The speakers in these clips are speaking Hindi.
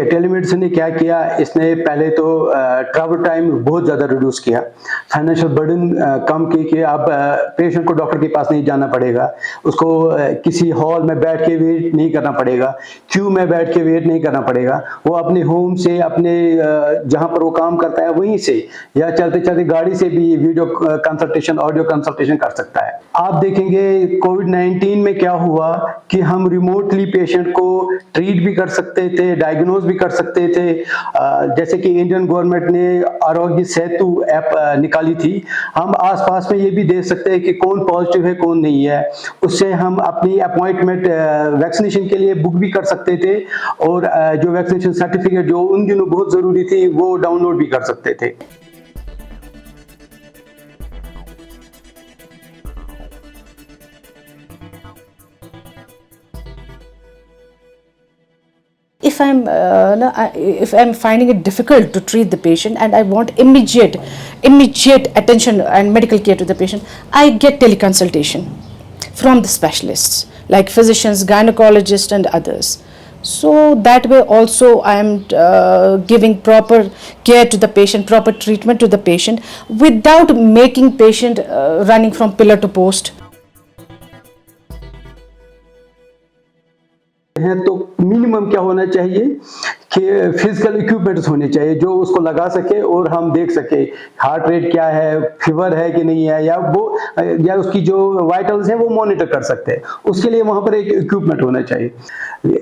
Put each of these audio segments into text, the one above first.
देखिए टेलीमेडिसिन ने क्या किया, इसने पहले तो ट्रैवल टाइम बहुत ज़्यादा रिड्यूस किया, फाइनेंशियल बर्डन कम की कि अब पेशेंट को डॉक्टर के पास नहीं जाना पड़ेगा, उसको किसी हॉल में बैठ के वेट नहीं करना पड़ेगा, क्यू में बैठ के वेट नहीं करना पड़ेगा। वो अपने होम से, अपने जहाँ पर वो काम करता है वहीं से, या चलते चलते गाड़ी से भी वीडियो कंसल्टेशन, ऑडियो कंसल्टेशन कर सकता है। आप देखेंगे कोविड-19 में क्या हुआ कि हम रिमोटली पेशेंट को ट्रीट भी कर सकते थे, डायग्नोज भी कर सकते थे। जैसे कि इंडियन गवर्नमेंट ने आरोग्य सेतु ऐप निकाली थी, हम आसपास में ये भी देख सकते हैं कि कौन पॉजिटिव है कौन नहीं है। उससे हम अपनी अपॉइंटमेंट वैक्सीनेशन के लिए बुक भी कर सकते थे, और जो वैक्सीनेशन सर्टिफिकेट जो उन दिनों बहुत जरूरी थी वो डाउनलोड भी कर सकते थे। If if I'm finding it difficult to treat the patient and I want immediate attention and medical care to the patient, I get teleconsultation from the specialists like physicians, gynecologists, and others. So that way also I am giving proper care to the patient, proper treatment to the patient, without making patient running from pillar to post. हैं तो मिनिमम क्या होना चाहिए कि फिजिकल इक्विपमेंट्स होने चाहिए जो उसको लगा सके और हम देख सके हार्ट रेट क्या है, फीवर है कि नहीं है, या उसकी जो वाइटल्स है वो मॉनिटर कर सकते हैं। उसके लिए वहां पर एक इक्विपमेंट होना चाहिए।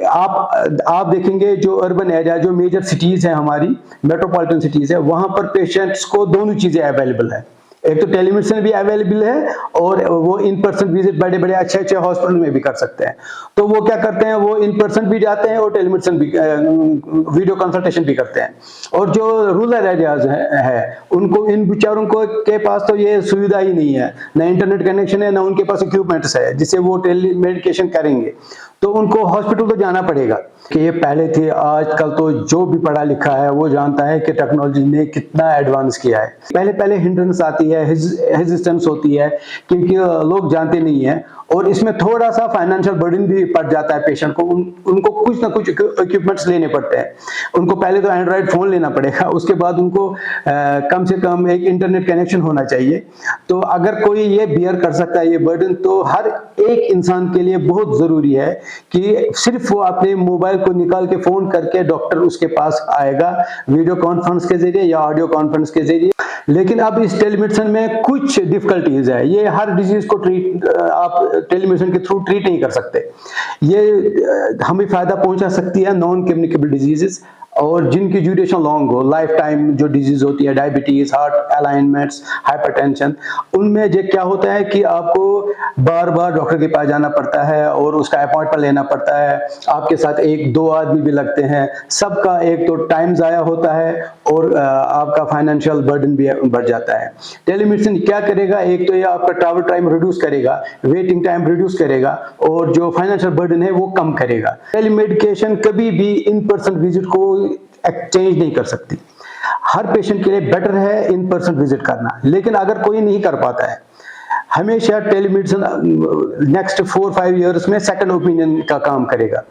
आप देखेंगे जो अर्बन एरिया, जो मेजर सिटीज है हमारी, मेट्रोपॉलिटन सिटीज है, वहां पर पेशेंट्स को दोनों चीजें अवेलेबल है। एक तो टेलीमेडिसिन भी अवेलेबल है और वो इन पर्सन विजिट बड़े बड़े अच्छे हॉस्पिटल में भी कर सकते हैं। तो वो क्या करते हैं, वो इन पर्सन भी जाते हैं और टेलीमेडिसिन भी, वीडियो कंसल्टेशन भी करते हैं। और जो रूरल एरियाज है उनको, इन बेचारों को के पास तो ये सुविधा ही नहीं है, ना इंटरनेट कनेक्शन है, ना उनके पास इक्विपमेंट्स है जिससे वो टेलीमेडिकेशन करेंगे। तो उनको हॉस्पिटल तो जाना पड़ेगा। कि ये पहले थे, आजकल तो जो भी पढ़ा लिखा है वो जानता है कि टेक्नोलॉजी ने कितना एडवांस किया है। पहले हिंड्रेंस आती है, हेजिस्टेंस होती है, क्योंकि लोग जानते नहीं है, और इसमें थोड़ा सा फाइनेंशियल बर्डन भी पड़ जाता है पेशेंट को। उनको कुछ ना कुछ इक्विपमेंट्स लेने पड़ते हैं। उनको पहले तो एंड्रॉइड फोन लेना पड़ेगा, उसके बाद उनको कम से कम एक इंटरनेट कनेक्शन होना चाहिए। तो अगर कोई ये बियर कर सकता है ये बर्डन, तो हर एक इंसान के लिए बहुत जरूरी है कि सिर्फ वो अपने मोबाइल को निकाल के फोन करके डॉक्टर उसके पास आएगा, वीडियो कॉन्फ्रेंस के जरिए या ऑडियो कॉन्फ्रेंस के जरिए। लेकिन अब इस टेलीमेडिसिन में कुछ डिफिकल्टीज है। ये हर डिजीज को आप टेलीमेडिसिन के थ्रू ट्रीट नहीं कर सकते। ये हमें फायदा पहुंचा सकती है नॉन कम्युनिकेबल डिजीजेस, और जिनकी ड्यूरेशन लॉन्ग हो, लाइफ टाइम जो डिजीज होती है, डायबिटीज, हार्ट अलाइनमेंट्स, हाइपरटेंशन, उनमें जो क्या होता है कि आपको बार बार डॉक्टर के पास जाना पड़ता है और उसका अपॉइंटमेंट लेना पड़ता है। आपके साथ एक दो आदमी भी लगते हैं, सबका एक तो टाइम जाया होता है और आपका फाइनेंशियल बर्डन भी बढ़ जाता है। टेलीमेडिसिन क्या करेगा, एक तो ये आपका ट्रैवल टाइम रिड्यूस करेगा, वेटिंग टाइम रिड्यूस करेगा, और जो फाइनेंशियल बर्डन है वो कम करेगा। टेलीमेडिकेशन कभी भी इन पर्सन विजिट को एक्सचेंज नहीं कर सकती। हर पेशेंट के लिए बेटर है इन पर्सन विजिट करना, लेकिन अगर कोई नहीं कर पाता है, हमेशा टेलीमेडिसिन नेक्स्ट 4-5 इयर्स में सेकंड ओपिनियन का काम करेगा।